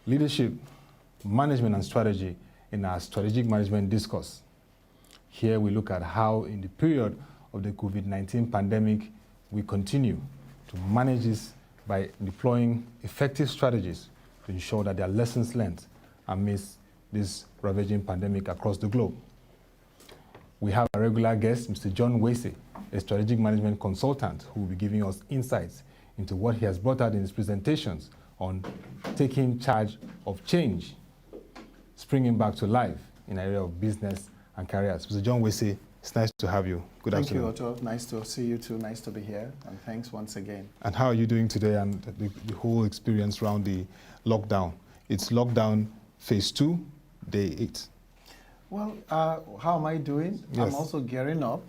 leadership, management and strategy in our strategic management discourse. Here we look at how in the period of the COVID-19 pandemic, we continue to manage this by deploying effective strategies to ensure that there are lessons learned amidst this ravaging pandemic across the globe. We have a regular guest, Mr. John Wese, a strategic management consultant who will be giving us insights into what he has brought out in his presentations on taking charge of change, springing back to life in the area of business and careers. Mr. John Wese, it's nice to have you. Good afternoon. Thank you, Otto. Nice to see you too. Nice to be here. And thanks once again. And how are you doing today and the whole experience around the lockdown? It's lockdown phase 2, day 8. Well, how am I doing? Yes. I'm also gearing up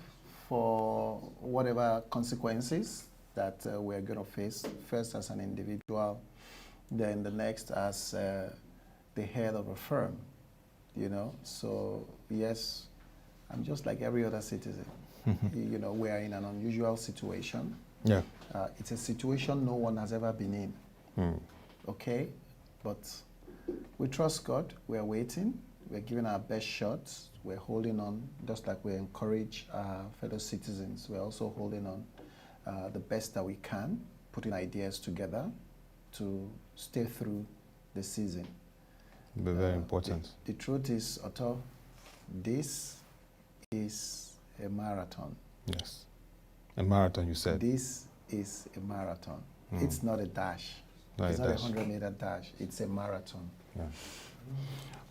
for whatever consequences that we're going to face, first as an individual, then the next as the head of a firm, you know. So, yes, I'm just like every other citizen. You know, we are in an unusual situation. Yeah. It's a situation no one has ever been in. Okay? But we trust God. We're waiting. We're giving our best shots. We're holding on, just like we encourage our fellow citizens. We're also holding on the best that we can, putting ideas together to stay through the season. Very important. The truth is, Otto, this is a marathon. Yes. A marathon, you said. This is a marathon. It's not a dash. Not it's a not dash. a 100-meter dash. It's a marathon. Yeah.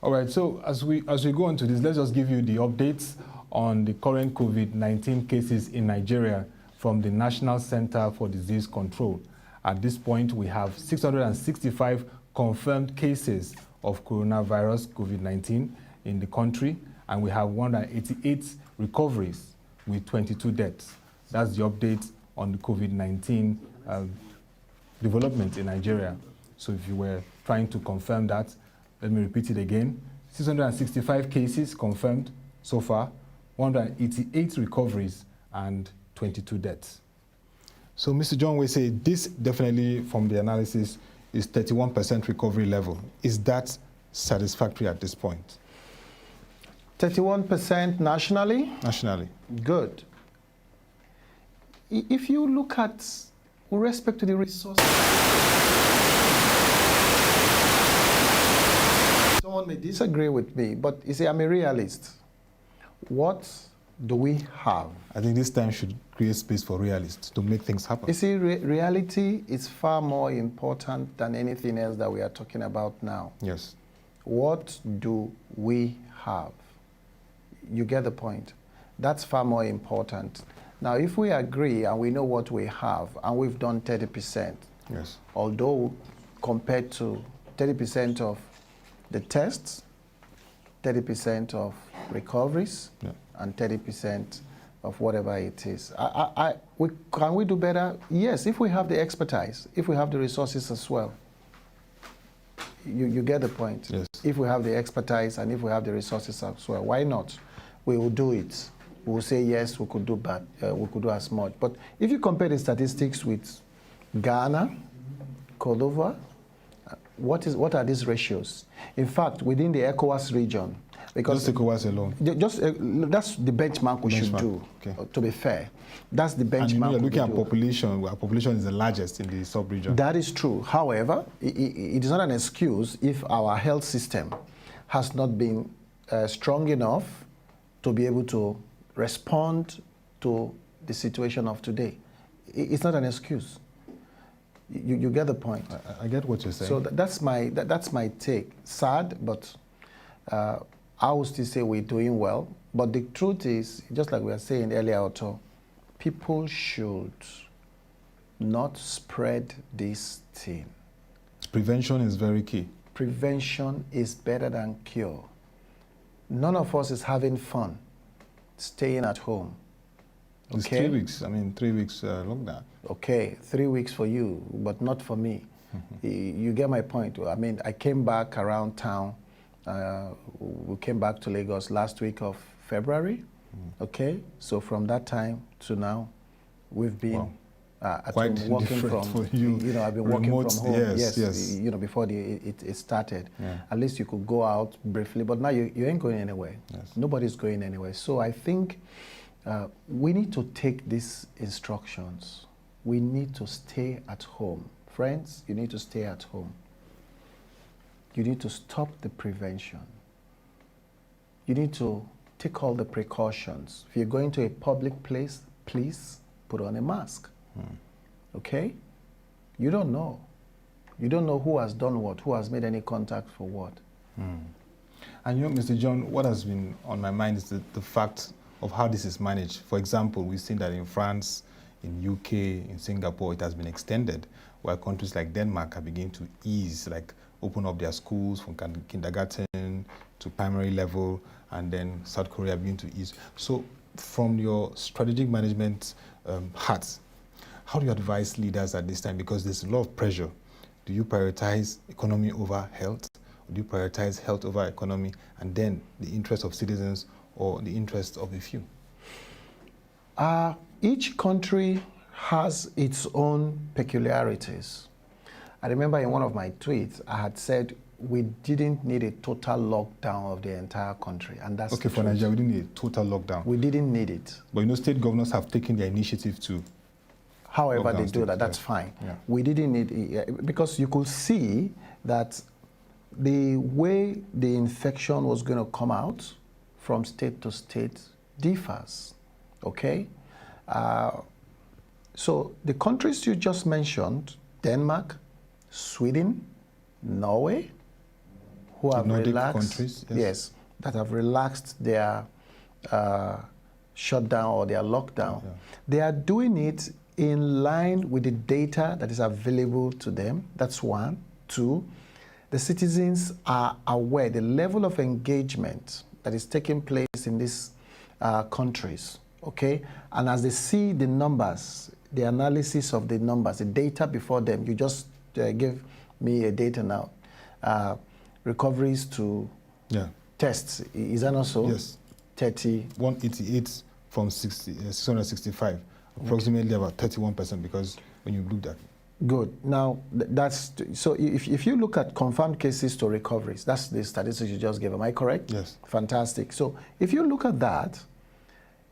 All right, so as we go into this, let's just give you the updates on the current COVID-19 cases in Nigeria from the National Center for Disease Control. At this point, we have 665 confirmed cases of coronavirus COVID-19 in the country, and we have 188 recoveries with 22 deaths. That's the update on the COVID-19 development in Nigeria. So if you were trying to confirm that, let me repeat it again. 665 cases confirmed so far, 188 recoveries, and 22 deaths. So Mr. John will say this definitely, from the analysis, is 31% recovery level. Is that satisfactory at this point? 31% nationally? Nationally. Good. If you look at, with respect to the resources, someone may disagree with me, but you see, I'm a realist. What do we have? I think this time should create space for realists to make things happen. You see, reality is far more important than anything else that we are talking about now. Yes. What do we have? You get the point. That's far more important. Now, if we agree and we know what we have, and we've done 30%, yes, although compared to 30% of the tests, 30% of recoveries, yeah, and 30% of whatever it is. Can we do better? Yes, if we have the expertise, if we have the resources as well. You get the point. Yes. If we have the expertise and if we have the resources as well, why not? We will do it. We will say, yes, we could do bad, we could do as much. But if you compare the statistics with Ghana, Cordova, what are these ratios? In fact, within the ECOWAS region, because just ECOWAS alone. That's the benchmark we should do. Okay. To be fair, that's the benchmark. And you know, you're looking at do. population. Our population is the largest in the sub-region. That is true. However, it is not an excuse if our health system has not been strong enough to be able to respond to the situation of today. It's not an excuse. You get the point. I get what you're saying. So that's my take. Sad, but I would still say we're doing well. But the truth is, just like we were saying earlier, Otto, people should not spread this thing. Prevention is very key. Prevention is better than cure. None of us is having fun staying at home. It's 3 weeks. I mean, 3 weeks lockdown. Okay, 3 weeks for you, but not for me. You get my point. I mean, I came back around town. We came back to Lagos last week of February. Okay, so from that time to now, we've been at quite home, working different from, for you. I've been Remote, working from home. yes. Before it started. Yeah. At least you could go out briefly, but now you ain't going anywhere. Yes. Nobody's going anywhere. So I think we need to take these instructions. We need to stay at home. Friends, you need to stay at home. You need to stop the prevention. You need to take all the precautions. If you're going to a public place, please put on a mask. Okay? You don't know. You don't know who has done what, who has made any contact for what. And you know, Mr. John, what has been on my mind is the fact of how this is managed. For example, we've seen that in France, in UK, in Singapore, it has been extended, while countries like Denmark are beginning to ease, like open up their schools from kindergarten to primary level, and then South Korea begin to ease. So from your strategic management hat, how do you advise leaders at this time? Because there's a lot of pressure. Do you prioritize economy over health? Or do you prioritize health over economy, and then the interest of citizens or the interest of a few? Each country has its own peculiarities. I remember in one of my tweets, I had said we didn't need a total lockdown of the entire country, and that's okay. For Nigeria, we didn't need a total lockdown. We didn't need it. But you know, state governors have taken the initiative to. However they do that, that's fine. Yeah. We didn't need it, because you could see that the way the infection was going to come out from state to state differs. Okay? So the countries you just mentioned, Denmark, Sweden, Norway, who have relaxed, countries, yes, that have relaxed their shutdown or their lockdown, they are doing it in line with the data that is available to them. That's one. Two, the citizens are aware the level of engagement that is taking place in these countries, okay? And as they see the numbers, the analysis of the numbers, the data before them, you just give me a data now. Recoveries to tests, is that not so? Yes. 188 from 665, approximately about 31%, because when you look at. Good. Now, that's, so if you look at confirmed cases to recoveries, that's the statistics you just gave, am I correct? Yes. Fantastic. So if you look at that,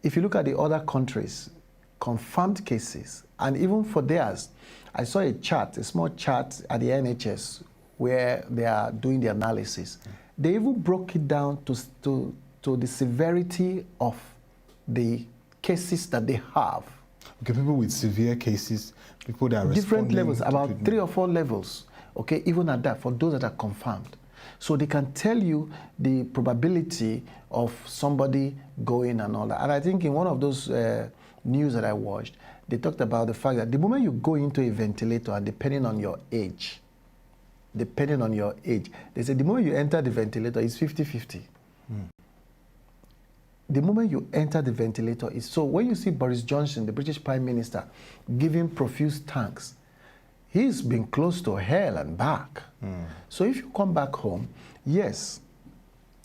if you look at the other countries, confirmed cases, and even for theirs, I saw a chart, a small chart at the NHS where they are doing the analysis. They even broke it down to the severity of the cases that they have. Okay, people with severe cases, people that are different levels, about treatment. 3 or 4 levels, okay, even at that, for those that are confirmed. So they can tell you the probability of somebody going and all that. And I think in one of those news that I watched, they talked about the fact that the moment you go into a ventilator, and depending on your age, they said the moment you enter the ventilator, it's 50-50. The moment you enter the ventilator is, so when you see Boris Johnson, the British Prime Minister, giving profuse thanks, he's been close to hell and back. So if you come back home, yes,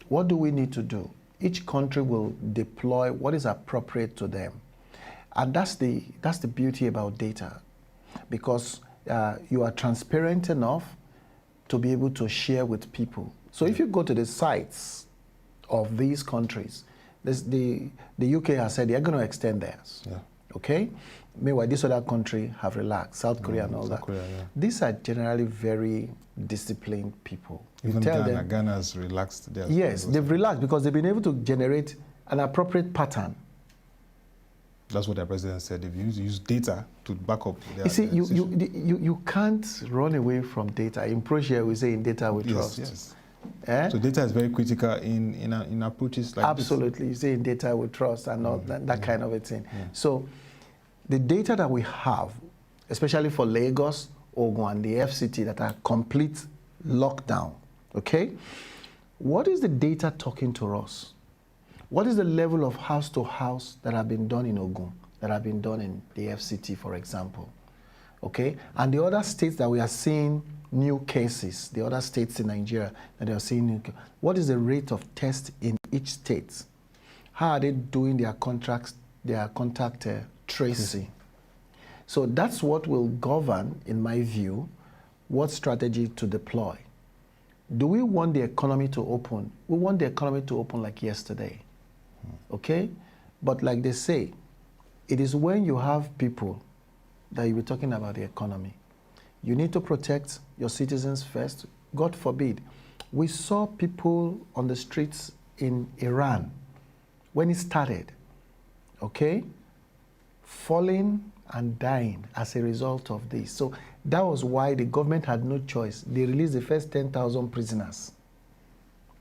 what do we need to do? Each country will deploy what is appropriate to them. And that's the beauty about data, because you are transparent enough to be able to share with people. So if you go to the sites of these countries, the UK has said they're going to extend theirs. Okay? Meanwhile, this other country have relaxed, South Korea and all that. These are generally very disciplined people. Even Ghana has relaxed theirs. Yes, they've relaxed because they've been able to generate an appropriate pattern. That's what the president said. They've used data to back up their you can't run away from data. In ProShare, we say in data we trust. Yes. So data is very critical in approaches like absolutely. this. You say in data we trust and not that kind of a thing. So the data that we have, especially for Lagos, Ogun, and the FCT that are complete lockdown, okay? What is the data talking to us? What is the level of house to house that have been done in Ogun, that have been done in the FCT, for example? Okay? And the other states that we are seeing new cases, the other states in Nigeria that are seeing new cases, what is the rate of test in each state? How are they doing their contact tracing? So that's what will govern, in my view, what strategy to deploy. Do we want the economy to open? We want the economy to open like yesterday, okay? But like they say, it is when you have people that you'll be talking about the economy. You need to protect your citizens first. God forbid. We saw people on the streets in Iran when it started, okay, falling and dying as a result of this. So that was why the government had no choice. They released the first 10,000 prisoners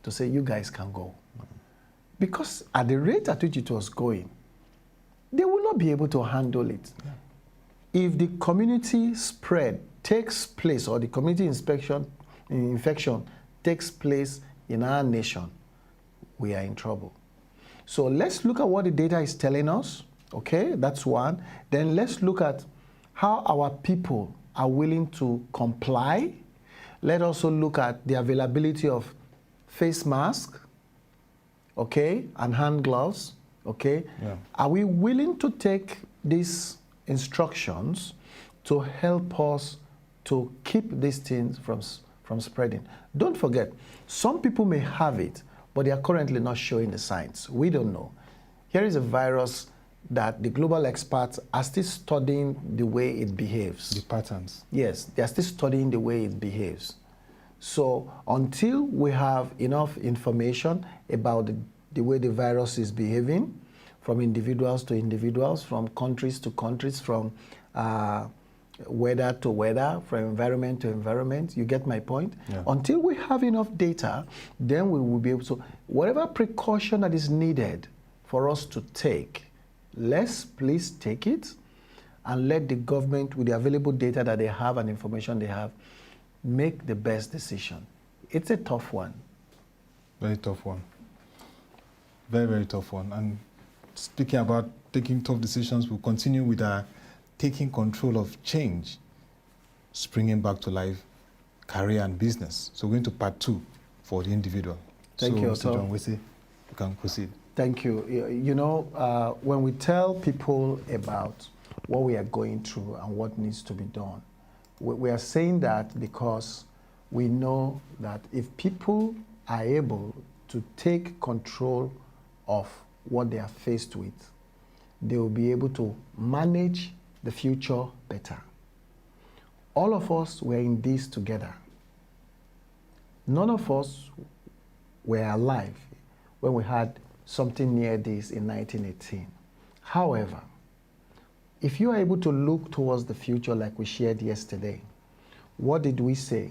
to say, you guys can go. Because at the rate at which it was going, they will not be able to handle it. Yeah. If the community spread takes place, or the community infection takes place in our nation, we are in trouble. So let's look at what the data is telling us. Okay, that's one. Then let's look at how our people are willing to comply. Let's also look at the availability of face masks, okay, and hand gloves, okay? Yeah. Are we willing to take these instructions to help us to keep these things from spreading? Don't forget, some people may have it, but they are currently not showing the signs. We don't know. Here is a virus that the global experts are still studying the way it behaves. The patterns. Yes, they are still studying the way it behaves. So until we have enough information about the way the virus is behaving, from individuals to individuals, from countries to countries, from weather to weather, from environment to environment, you get my point? Yeah. Until we have enough data, then we will be able to, whatever precaution that is needed for us to take, let's please take it and let the government, with the available data that they have and information they have, make the best decision. It's a tough one. Very tough one. Very, very tough one. And speaking about taking tough decisions, we'll continue with our taking control of change, springing back to life, career and business. So we're going to part 2 for the individual. Thank you, Mr. John Wese, you can proceed. Thank you. You know, when we tell people about what we are going through and what needs to be done, we are saying that because we know that if people are able to take control of what they are faced with, they will be able to manage the future better. All of us were in this together. None of us were alive when we had something near this in 1918. However, if you are able to look towards the future like we shared yesterday, what did we say?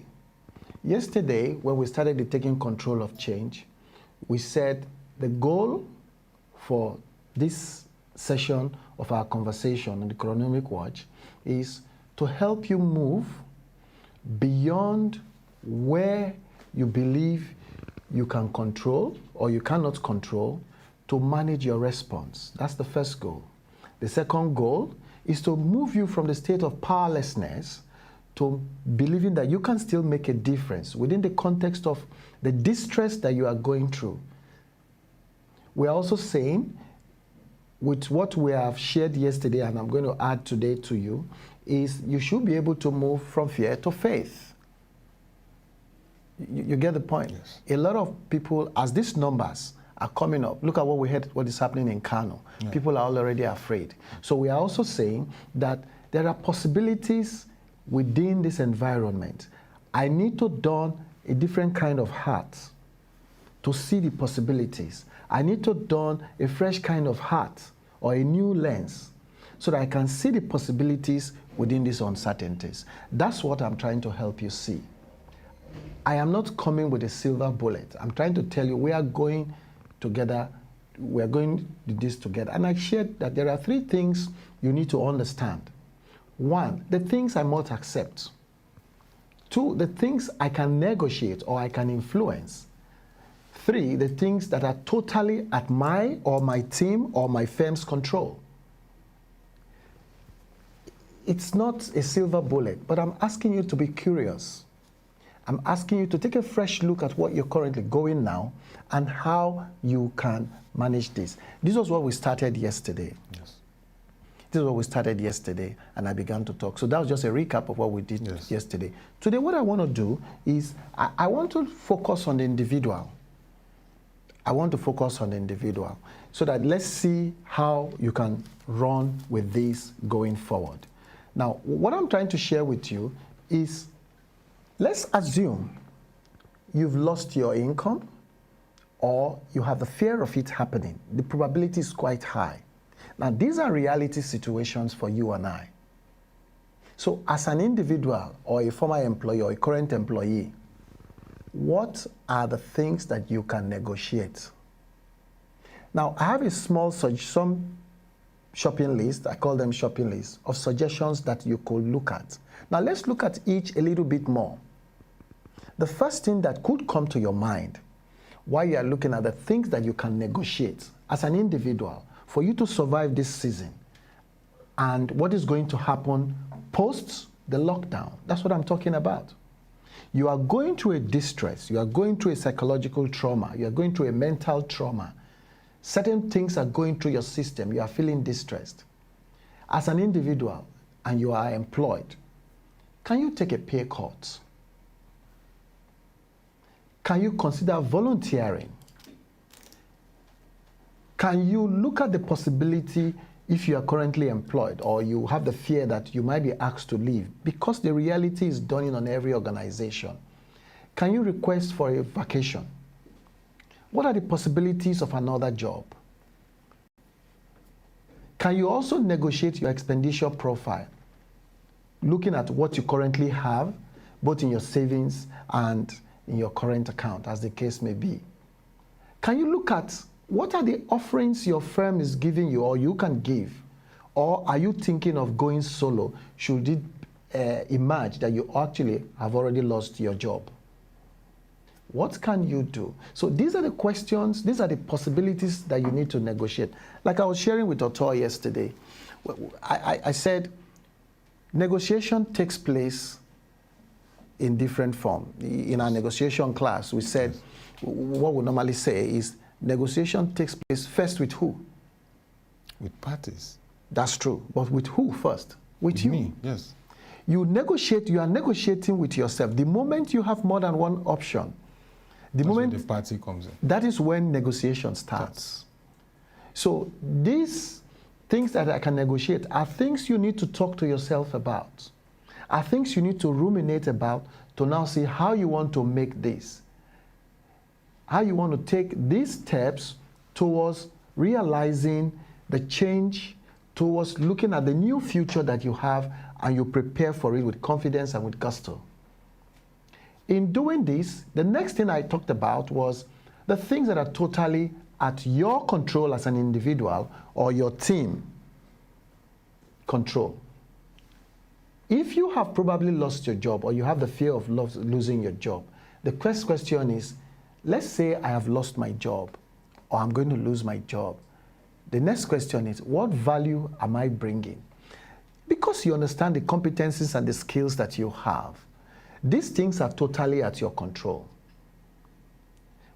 Yesterday, when we started the taking control of change, we said the goal for this session of our conversation on the Chronomic Watch is to help you move beyond where you believe you can control or you cannot control to manage your response. That's the first goal. The second goal is to move you from the state of powerlessness to believing that you can still make a difference within the context of the distress that you are going through. We are also saying, with what we have shared yesterday, and I'm going to add today to you, is you should be able to move from fear to faith. You get the point? Yes. A lot of people, as these numbers are coming up, look at what we heard, what is happening in Kano. Yeah. People are already afraid. So we are also saying that there are possibilities within this environment. I need to don a different kind of heart to see the possibilities. I need to don a fresh kind of heart or a new lens so that I can see the possibilities within these uncertainties. That's what I'm trying to help you see. I am not coming with a silver bullet. I'm trying to tell you we are going together, we are going to do this together. And I shared that there are 3 things you need to understand. 1, the things I must accept. 2, the things I can negotiate or I can influence. 3, the things that are totally at my or my team or my firm's control. It's not a silver bullet, but I'm asking you to be curious. I'm asking you to take a fresh look at what you're currently going now and how you can manage this. This was what we started yesterday. Yes. This is what we started yesterday, and I began to talk. So that was just a recap of what we did yesterday. Today, what I want to do is I want to focus on the individual. I want to focus on the individual so that let's see how you can run with this going forward. Now, what I'm trying to share with you is, let's assume you've lost your income or you have the fear of it happening. The probability is quite high. Now, these are reality situations for you and I. So as an individual or a former employee or a current employee, what are the things that you can negotiate? Now, I have a some shopping list, I call them shopping lists, of suggestions that you could look at. Now, let's look at each a little bit more. The first thing that could come to your mind while you are looking at the things that you can negotiate as an individual for you to survive this season and what is going to happen post the lockdown. That's what I'm talking about. You are going through a distress, you are going through a psychological trauma, you are going through a mental trauma. Certain things are going through your system, you are feeling distressed. As an individual and you are employed, can you take a pay cut? Can you consider volunteering? Can you look at the possibility if you are currently employed or you have the fear that you might be asked to leave, because the reality is dawning on every organization? Can you request for a vacation? What are the possibilities of another job? Can you also negotiate your expenditure profile, looking at what you currently have, both in your savings and in your current account, as the case may be? Can you look at what are the offerings your firm is giving you or you can give? Or are you thinking of going solo should it emerge that you actually have already lost your job? What can you do? So these are the questions, these are the possibilities that you need to negotiate. Like I was sharing with Otor yesterday, I said negotiation takes place in different form. In our negotiation class, we said what we normally say is negotiation takes place first with who? With parties. That's true. But with who first? With you. Me, yes. You negotiate, you are negotiating with yourself. The moment you have more than one option, the moment the party comes in, that is when negotiation starts. So these things that I can negotiate are things you need to talk to yourself about, are things you need to ruminate about to now see how you want to make this, how you want to take these steps towards realizing the change, towards looking at the new future that you have, and you prepare for it with confidence and with gusto. In doing this, the next thing I talked about was the things that are totally at your control as an individual or your team control. If you have probably lost your job or you have the fear of losing your job, the first question is, let's say I have lost my job or I'm going to lose my job. The next question is, what value am I bringing? Because you understand the competencies and the skills that you have, these things are totally at your control.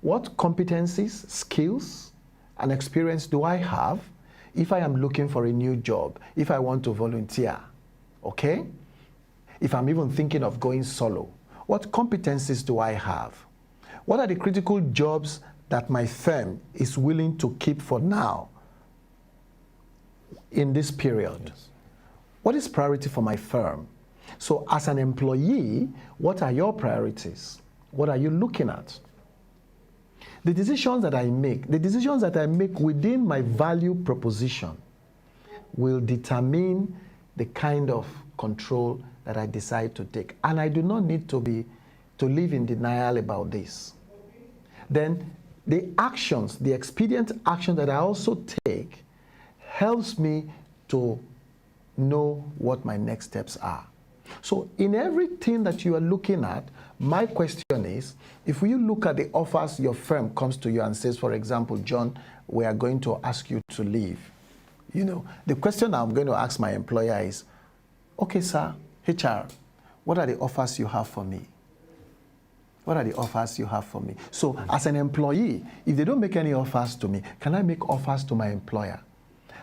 What competencies, skills, and experience do I have if I am looking for a new job, if I want to volunteer, okay? If I'm even thinking of going solo, what competencies do I have? What are the critical jobs that my firm is willing to keep for now in this period? Yes. What is priority for my firm? So as an employee, what are your priorities? What are you looking at? The decisions that I make within my value proposition will determine the kind of control that I decide to take. And I do not need to live in denial about this. Then the actions, the expedient action that I also take helps me to know what my next steps are. So in everything that you are looking at, my question is, if you look at the offers your firm comes to you and says, for example, John, we are going to ask you to leave. You know, the question I'm going to ask my employer is, okay, sir, HR, what are the offers you have for me? What are the offers you have for me? So as an employee, if they don't make any offers to me, can I make offers to my employer?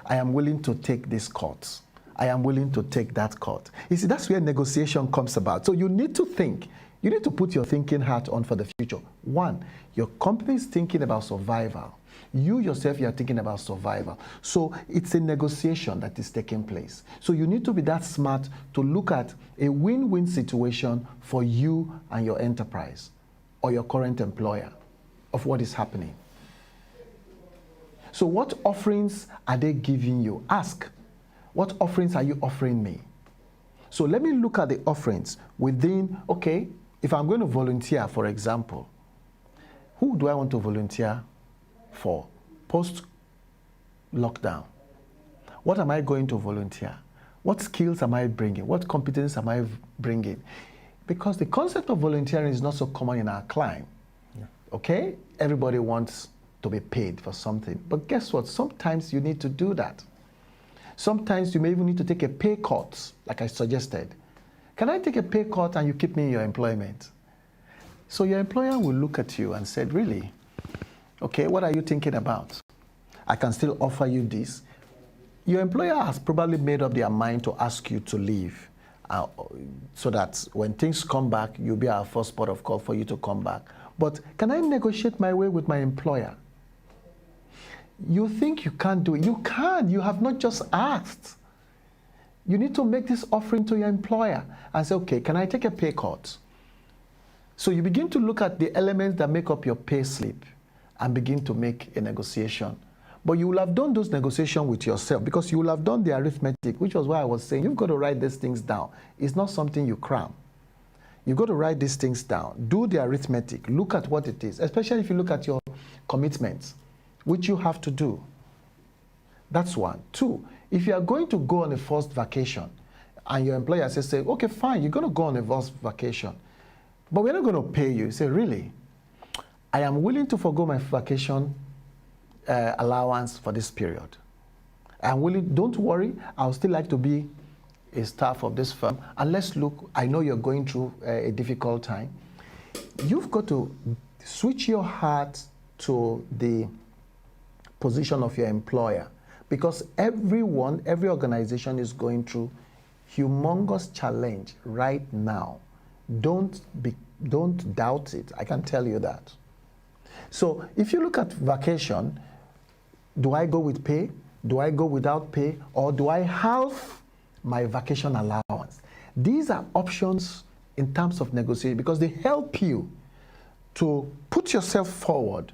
I am willing to take this court. I am willing to take that court. You see, that's where negotiation comes about. So you need to think. You need to put your thinking hat on for the future. One, your company is thinking about survival. You yourself, you are thinking about survival. So it's a negotiation that is taking place. So you need to be that smart to look at a win-win situation for you and your enterprise or your current employer of what is happening. So what offerings are they giving you? Ask, what offerings are you offering me? So let me look at the offerings within, okay, if I'm going to volunteer, for example, who do I want to volunteer for post-lockdown? What am I going to volunteer? What skills am I bringing? What competence am I bringing? Because the concept of volunteering is not so common in our climb. Yeah. Okay? Everybody wants to be paid for something. But guess what? Sometimes you need to do that. Sometimes you may even need to take a pay cut, like I suggested. Can I take a pay cut and you keep me in your employment? So your employer will look at you and say, really? Okay, what are you thinking about? I can still offer you this. Your employer has probably made up their mind to ask you to leave so that when things come back, you'll be our first port of call for you to come back. But can I negotiate my way with my employer? You think you can't do it. You can. You have not just asked. You need to make this offering to your employer and say, okay, can I take a pay cut? So you begin to look at the elements that make up your pay slip and begin to make a negotiation. But you will have done those negotiations with yourself because you will have done the arithmetic, which was why I was saying you've got to write these things down. It's not something you cram. You've got to write these things down. Do the arithmetic. Look at what it is, especially if you look at your commitments, which you have to do. That's one. Two, if you are going to go on a forced vacation and your employer says, okay, fine, you're going to go on a forced vacation, but we're not going to pay you. You say, really? I am willing to forgo my vacation allowance for this period. I'm willing, don't worry, I would still like to be a staff of this firm. And let's look, I know you're going through a difficult time. You've got to switch your heart to the position of your employer because every organization is going through humongous challenge right now. Don't doubt it. I can tell you that. So if you look at vacation, do I go with pay? Do I go without pay? Or do I halve my vacation allowance? These are options in terms of negotiation because they help you to put yourself forward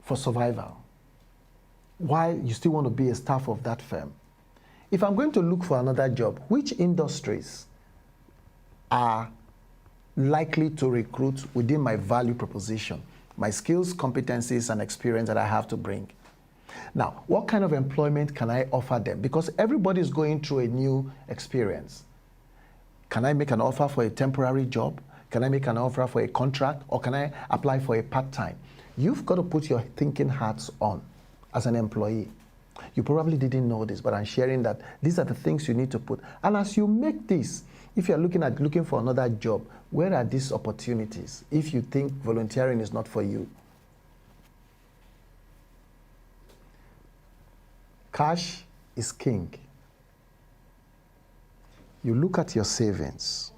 for survival while you still want to be a staff of that firm. If I'm going to look for another job, which industries are likely to recruit within my value proposition, my skills, competencies, and experience that I have to bring? Now, what kind of employment can I offer them? Because everybody is going through a new experience. Can I make an offer for a temporary job? Can I make an offer for a contract? Or can I apply for a part-time? You've got to put your thinking hats on as an employee. You probably didn't know this, but I'm sharing that these are the things you need to put. And as you make this, if you're looking for another job, where are these opportunities if you think volunteering is not for you? Cash is king. You look at your savings.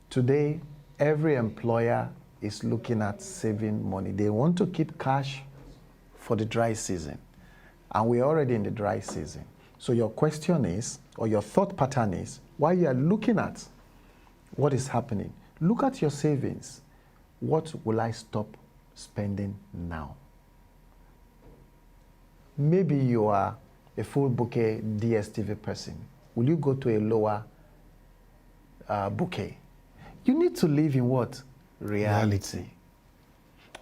Today, every employer is looking at saving money. They want to keep cash for the dry season. And we're already in the dry season. So your question is, or your thought pattern is, while you are looking at what is happening, look at your savings. What will I stop spending now? Maybe you are a full bouquet DSTV person. Will you go to a lower bouquet? You need to live in what? Reality.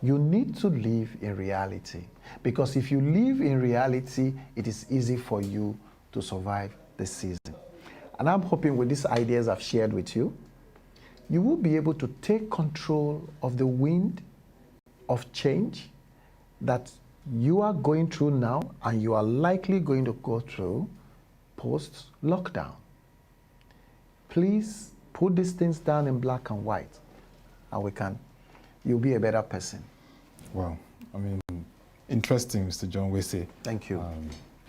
You need to live in reality. Because if you live in reality, it is easy for you to survive the season. And I'm hoping with these ideas I've shared with you, you will be able to take control of the wind of change that you are going through now and you are likely going to go through post-lockdown. Please put these things down in black and white and you'll be a better person. Wow. I mean, interesting, Mr. John Wese. Thank you.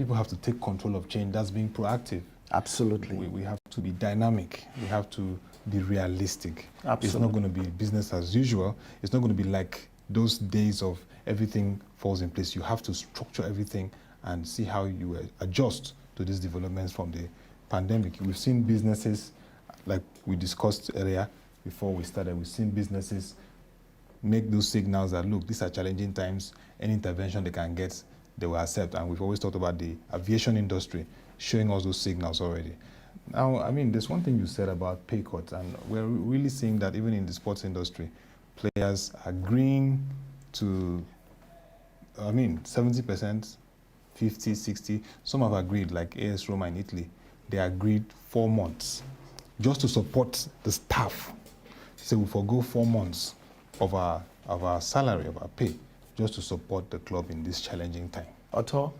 people have to take control of change. That's being proactive. Absolutely. We have to be dynamic. We have to be realistic. Absolutely. It's not going to be business as usual. It's not going to be like those days of everything falls in place. You have to structure everything and see how you adjust to these developments from the pandemic. We've seen businesses, like we discussed earlier before we started, we've seen businesses make those signals that, look, these are challenging times. Any intervention they can get, they will accept. And we've always talked about the aviation industry showing us those signals already. Now, I mean, there's one thing you said about pay cuts, and we're really seeing that even in the sports industry, players agreeing to, 70%, 50, 60. Some have agreed, like AS Roma in Italy. They agreed 4 months just to support the staff. So we forgo 4 months of our salary, of our pay, just to support the club in this challenging time. Otto,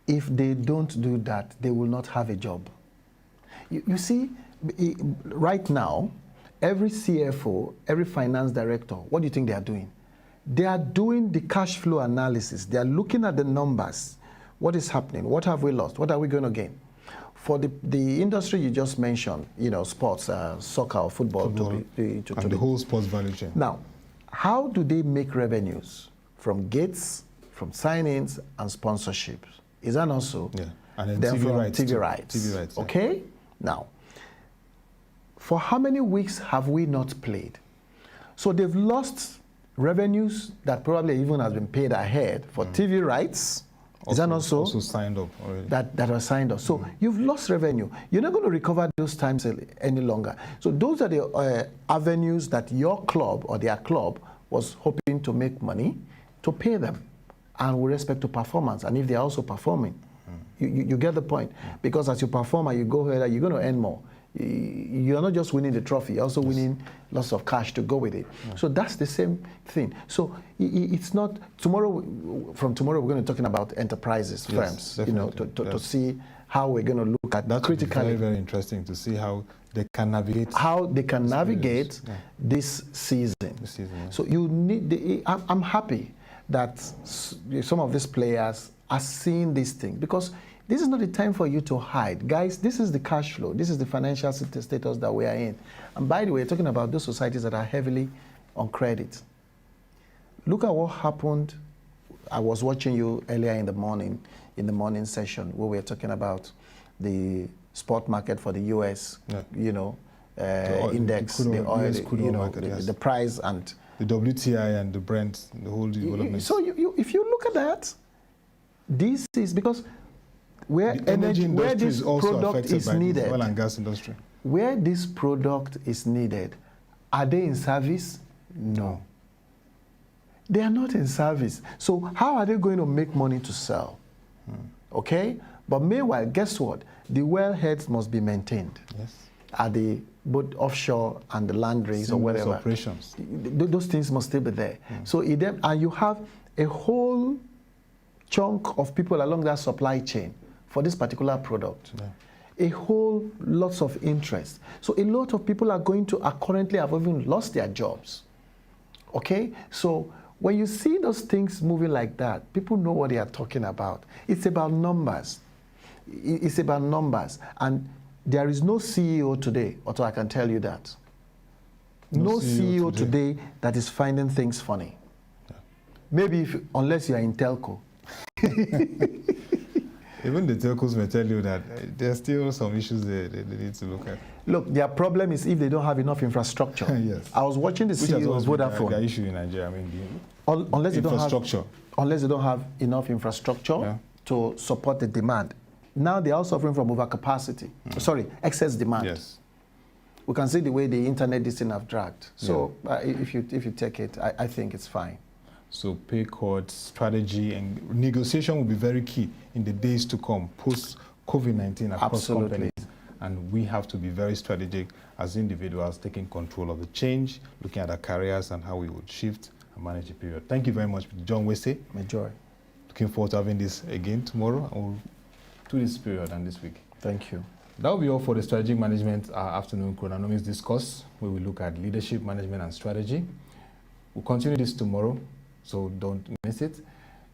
if they don't do that, they will not have a job. You see, right now, every CFO, every finance director, what do you think they are doing? They are doing the cash flow analysis. They are looking at the numbers. What is happening? What have we lost? What are we going to gain? For the industry you just mentioned, sports, soccer or football. And the whole sports value chain. Now, how do they make revenues? From gates, from sign-ins, and sponsorships. Is that not so? Yeah. And then TV rights. TV rights. TV rights. Yeah. Okay? Now, for how many weeks have we not played? So they've lost revenues that probably even has been paid ahead for TV rights. Is that not so? Also signed up already. That are signed up. So you've lost revenue. You're not going to recover those times any longer. So those are the avenues that your club or their club was hoping to make money to pay them, and with respect to performance. And if they're also performing, you get the point. Because as you perform and you go ahead, you're going to earn more. You're not just winning the trophy, you're also winning lots of cash to go with it. So that's the same thing. So it's not tomorrow. From tomorrow, we're going to be talking about enterprises, firms. To see how we're going to look at that critically. Very, very interesting to see how they can navigate. How they can navigate this season. So you need. I'm happy that some of these players are seeing this thing, because this is not the time for you to hide. Guys, this is the cash flow. This is the financial status that we are in. And by the way, talking about those societies that are heavily on credit. Look at what happened. I was watching you earlier in the morning session, where we were talking about the spot market for the U.S., index, the oil, the price, and the WTI and the Brent, the whole development. So if you look at that, this is because where this product is needed, oil and gas industry. Where this product is needed, are they in service? No. They are not in service. So how are they going to make money to sell? Okay? But meanwhile, guess what? The wellheads must be maintained. Yes. At the both offshore and the land rigs or whatever. Operations. Those things must still be there. So and you have a whole chunk of people along that supply chain for this particular product. A whole lots of interest. So a lot of people are going to currently have even lost their jobs. Okay? So when you see those things moving like that, people know what they are talking about. It's about numbers. It's about numbers. And there is no CEO today, although I can tell you that. No CEO today that is finding things funny. Maybe unless you are in telco. Even the telcos may tell you that there's still some issues they need to look at. Look, their problem is if they don't have enough infrastructure. Yes. I was watching the CEO of Vodafone. The issue in Nigeria, unless they don't have enough infrastructure to support the demand. Now they are suffering from overcapacity. Sorry, excess demand. Yes. We can see the way the internet this thing have dragged. So if you take it, I think it's fine. So pay cuts, strategy, and negotiation will be very key in the days to come, post-COVID-19 across companies. And we have to be very strategic as individuals, taking control of the change, looking at our careers and how we would shift and manage the period. Thank you very much, John Wese. My joy. Looking forward to having this again tomorrow or to this period and this week. Thank you. That will be all for the Strategic Management Afternoon Chrononomics Discourse, where we look at leadership, management, and strategy. We'll continue this tomorrow, so don't miss it.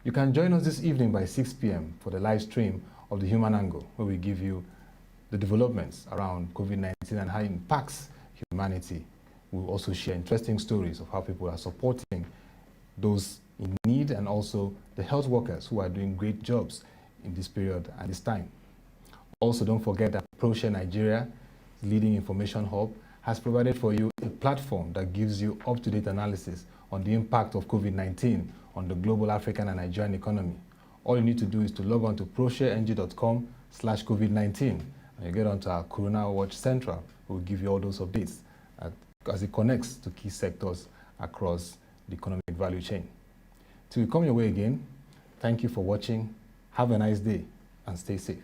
You can join us this evening by 6 p.m. for the live stream of the human angle, where we give you the developments around COVID-19 and how it impacts humanity. We'll also share interesting stories of how people are supporting those in need and also the health workers who are doing great jobs in this period and this time. Also, don't forget that ProShare Nigeria, leading information hub, has provided for you a platform that gives you up-to-date analysis on the impact of COVID-19 on the global African and Nigerian economy. All you need to do is to log on to proshareng.com/COVID-19 and you get onto our Corona Watch Central. We'll give you all those updates as it connects to key sectors across the economic value chain. Till we come your way again, thank you for watching. Have a nice day and stay safe.